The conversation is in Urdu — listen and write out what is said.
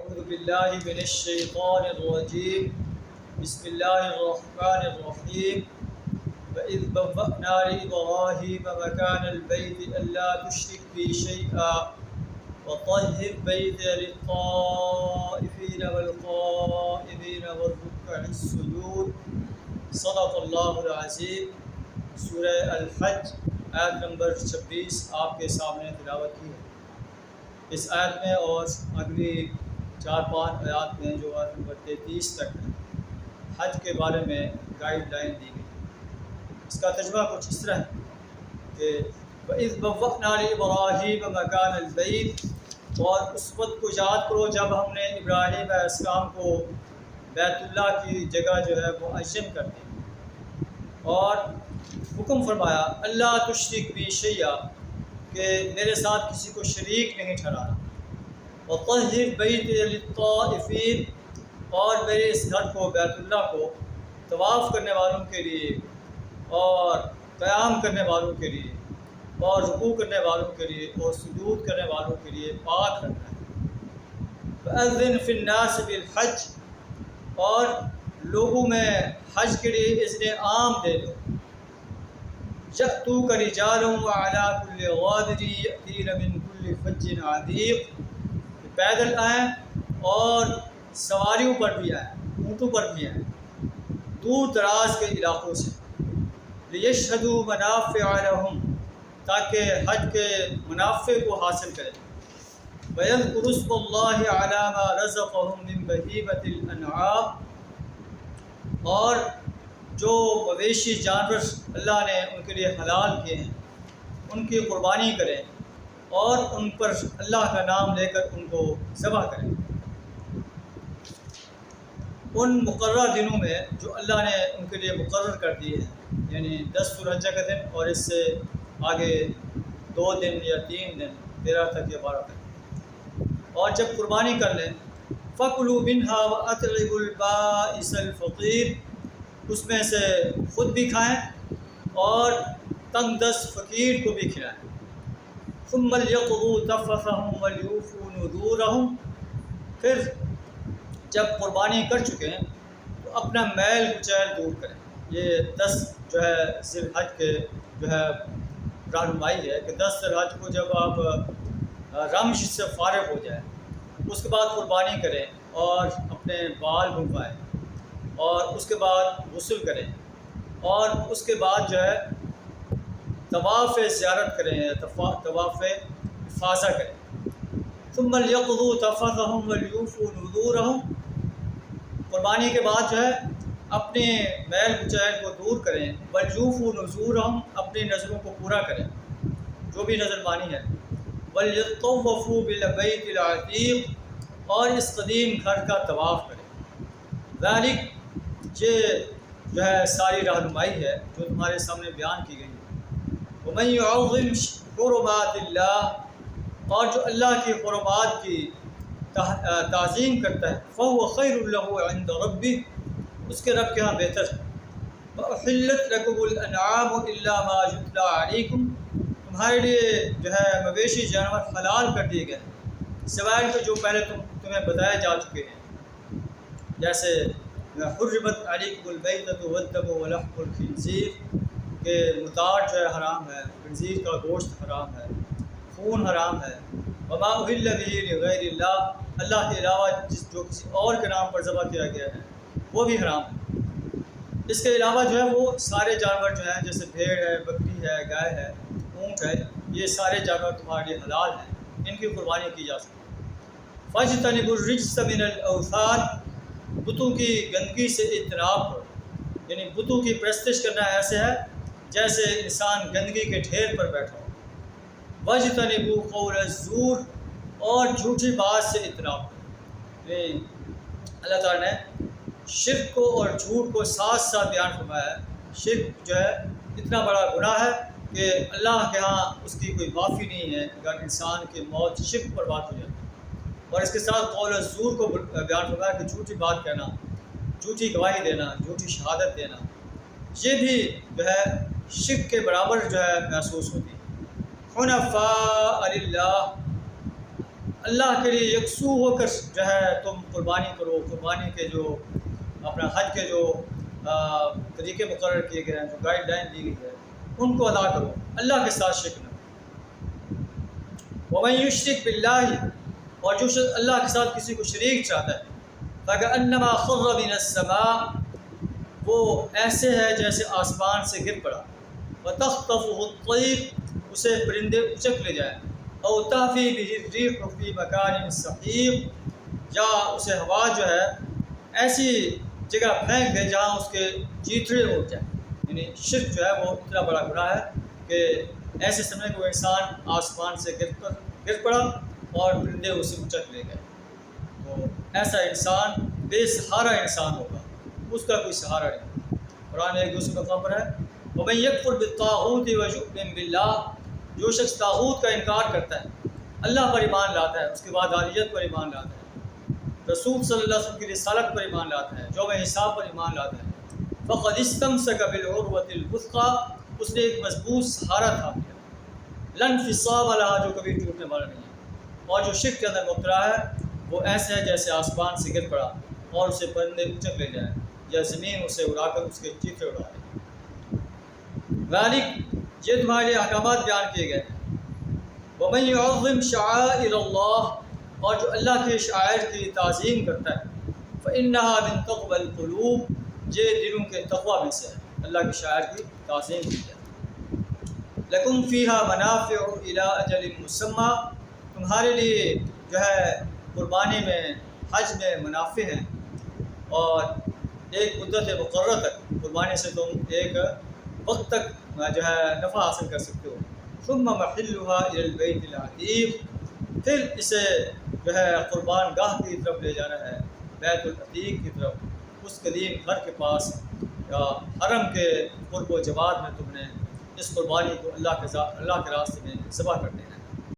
اعوذ باللہ من الشیطان الرجیم بسم اللہ الرحمن الرحیم وَإِذْ بَوَّأْنَا لِإِبْرَاهِيمَ مَكَانَ الْبَيْتِ أَلَّا تُشْرِكْ بِي شَيْئًا وَطَهِّرْ بَيْتِيَ لِلطَّائِفِينَ وَالْقَائِمِينَ وَالرُّكَّعِ السُّجُودِ صدق اللہ العظیم۔ سورہ الحج آیت نمبر 26 آپ کے سامنے تلاوت کی ہے۔ اس آیت میں اور اگلی 4-5 آیات میں جو آیت نمبر 33 تک ہے، حج کے بارے میں گائیڈ لائن دی گئی۔ اس کا ترجمہ کچھ اس طرح ہے کہ وَإِذْ بَوَّأْنَا لِإِبْرَاهِيمَ مَكَانَ الْبَيْتِ، اور اس وقت کو یاد کرو جب ہم نے ابراہیم علیہ السلام کو بیت اللہ کی جگہ جو ہے وہ معین کر دی اور حکم فرمایا اللہ تشرک بی شیئا، کہ میرے ساتھ کسی کو شریک نہیں ٹھہرانا، وطہر بیتی للطائفین، اور میرے اس گھر کو بیت اللہ کو طواف کرنے والوں کے لیے اور قیام کرنے والوں کے لیے اور رکوع کرنے والوں کے لیے اور سجود کرنے والوں کے لیے پاک رکھنا ہے۔ فَأَذِّنْ فِي النَّاسِ بِالْحَجِّ، اور لوگوں میں حج کے لیے اذن عام دے دو۔ يَأْتُوكَ رِجَالٌ وَعَلَىٰ كُلِّ غَادِرٍ يَأْتِينَ مِنْ كُلِّ فَجٍّ عَمِيقٍ، پیدل آئیں اور سواریوں پر بھی آئیں، اونٹوں پر بھی آئیں، دور دراز کے علاقوں سے، لِيَشْهَدُوا مَنَافِعَ لَهُمْ، تاکہ حج کے منافع کو حاصل کریں، وَيَذْكُرُوا اسْمَ اللَّهِ عَلَىٰ مَا رَزَقَهُم مِّن بَهِيمَةِ الْأَنْعَامِ، اور جو مویشی جانور اللہ نے ان کے لیے حلال کیے ہیں ان کی قربانی کریں اور ان پر اللہ کا نام لے کر ان کو ذبح کریں ان مقررہ دنوں میں جو اللہ نے ان کے لیے مقرر کر دیے ہیں، یعنی 10 ذو الحجہ کا دن اور اس سے آگے 2 دن یا 3 دن 13 تک یا 12 تک، اور جب قربانی کر لیں فَكُلُوا مِنْهَا وَأَطْعِمُوا الْبَائِسَ الْفَقِيرَ، اس میں سے خود بھی کھائیں اور تنگ دست فقیر کو بھی کھلائیں۔ ثُمَّ لْيَقْضُوا تَفَثَهُمْ وَلْيُوفُوا نُذُورَهُمْ، پھر جب قربانی کر چکے ہیں تو اپنا میل کچیل دور کریں۔ یہ 10 جو ہے ذی الحج کے جو ہے رہنمائی ہے کہ 10 ذی الحج کو جب آپ رمش سے فارغ ہو جائیں اس کے بعد قربانی کریں اور اپنے بال منڈوائیں اور اس کے بعد غسل کریں اور اس کے بعد جو ہے طواف زیارت کریں، طواف افاضہ کریں۔ ثم ليقضوا تفثهم وليوفوا نذورهم، قربانی کے بعد جو ہے اپنے میل کچیل کو دور کریں، وليوفوا نذورهم، اپنی نذروں کو پورا کریں جو بھی نذر مانی ہے، وليطوفوا بالبيت العتيق، اور اس قدیم گھر کا طواف کریں۔ ذالک، یہ جو ہے ساری رہنمائی ہے جو تمہارے سامنے بیان کی گئی ہے۔ وَمَن يُعَظِّمْ حُرُمَاتِ اللَّهِ، اور جو اللہ کی حرمات کی تعظیم کرتا ہے، فَهُوَ خَيْرٌ لَهُ عِندَ رَبِّهِ، اس کے رب کے ہاں بہتر ہے۔ وَأُحِلَّتْ لَكُمُ الْأَنْعَامُ إِلَّا مَا يُتْلَىٰ عَلَيْكُمْ، تمہارے لیے جو ہے مویشی جانور حلال کر دیے گئے سوائے کہ جو پہلے تمہیں بتائے جا چکے ہیں، جیسے حرمت علیکم المیتۃ والدم ولحم الخنزیر، کہ متاع جو ہے حرام ہے، خنزیر کا گوشت حرام ہے، خون حرام ہے، وما اہل بہ لغیر اللہ، اللہ کے علاوہ جو کسی اور کے نام پر ذبح کیا گیا ہے وہ بھی حرام ہے۔ اس کے علاوہ جو ہے وہ سارے جانور جو ہیں جیسے بھیڑ ہے، بکری ہے، گائے ہے، اونٹ ہے، یہ سارے جانور تمہارے لیے حلال ہیں، ان کی قربانی کی جا سکتی ہے۔ فاجتنبوا الرجس من الاوثان، بتوں کی گندگی سے اجتناب کرو، یعنی بتوں کی پرستش کرنا ایسے ہے جیسے انسان گندگی کے ڈھیر پر بیٹھا ہو۔ واجتنبوا قول الزور، اور جھوٹی بات سے اجتناب کرو، یعنی اللہ تعالیٰ نے شرک کو اور جھوٹ کو ساتھ ساتھ بیان فرمایا ہے۔ شرک جو ہے اتنا بڑا گناہ ہے کہ اللہ کے ہاں اس کی کوئی معافی نہیں ہے اگر انسان کی موت شرک پر بات ہو جائے، اور اس کے ساتھ قول الزور کو بیان فرمایا کہ جھوٹی بات کہنا، جھوٹی گواہی دینا، جھوٹی شہادت دینا، یہ بھی جو ہے شرک کے برابر جو ہے محسوس ہوتی ہے۔ حنفاء للہ، اللہ کے لیے یکسو ہو کر جو ہے تم قربانی کرو، قربانی کے جو اپنا حج کے جو طریقے مقرر کیے گئے ہیں، جو گائیڈ لائن دی گئی ہے، ان کو ادا کرو، اللہ کے ساتھ شرک نہ کرو۔ وَمَن يُشْرِكْ بِاللَّهِ، اور جو شخص اللہ کے ساتھ کسی کو شریک چاہتا ہے، فَكَأَنَّمَا خَرَّ مِنَ السَّمَاءِ، وہ ایسے ہے جیسے آسمان سے گر پڑا، وَتَخْطَفُهُ الطَّيْرُ، اسے پرندے اچک لے جائیں، أَوْ تَهْوِي بِهِ الرِّيحُ فِي مَكَانٍ سَحِيقٍ، یا اسے ہوا جو ہے ایسی جگہ پھینک دے جہاں اس کے چیتڑے اڑ جائیں۔ یعنی شرک جو ہے وہ اتنا بڑا گناہ ہے کہ ایسے سمے کو انسان آسمان سے گر پڑا اور پرندے اسے اچک لے گئے، تو ایسا انسان بے سہارا انسان ہوگا، اس کا کوئی سہارا نہیں۔ قرآن ایک دوسرے مقام پر ہے، وَمَن يَكْفُرْ بِالطَّاغُوتِ وَيُؤْمِن بِاللَّهِ، جو شخص طاغوت کا انکار کرتا ہے، اللہ پر ایمان لاتا ہے، اس کے بعد وحدانیت پر ایمان لاتا ہے، رسول صلی اللہ علیہ وسلم کی رسالت پر ایمان لاتا ہے، یوم حساب پر ایمان لاتا ہے، فَقَدِ اسْتَمْسَكَ بِالْعُرْوَةِ الْوُثْقَىٰ، اس نے ایک مضبوط سہارا تھام لیا، لَا انفصام لہا، جو کبھی ٹوٹنے والا نہیں ہے۔ اور جو شرک کے اندر مبتلا ہے وہ ایسے ہے جیسے آسمان سے گر پڑا اور اسے پرندے اچک لے جائیں، یا زمین اسے اڑا کر اس کے چیتڑے اڑا دے۔ ذالک، یہ تمہارے لیے احکامات بیان کیے گئے ہیں۔ وَمَن يُعَظِّمْ شَعَائِرَ اللَّهِ، اور جو اللہ کے شعائر کی تعظیم کرتا ہے، فَإِنَّهَا مِن تَقْوَى الْقُلُوبِ، یہ دلوں کے تقویٰ میں سے ہے، اللہ کے شاعر کی تعظیم کی جائے۔ لَكُمْ فِيهَا مَنَافِعُ إِلَىٰ أَجَلٍ مُّسَمًّى، تمہارے لیے جو ہے قربانی میں، حج میں منافع ہیں، اور ایک مدت مقررہ تک قربانی سے تم ایک وقت تک جو ہے نفع حاصل کر سکتے ہو۔ ثُمَّ مَحِلُّهَا إِلَى الْبَيْتِ الْعَتِيقِ، پھر اسے جو ہے قربان گاہ کی طرف لے جانا ہے، بیت العتیق کی طرف، اس قدیم گھر کے پاس یا حرم کے قرب و جوار میں تم نے اس قربانی کو اللہ کے راستے میں ذبح کر دینا ہے۔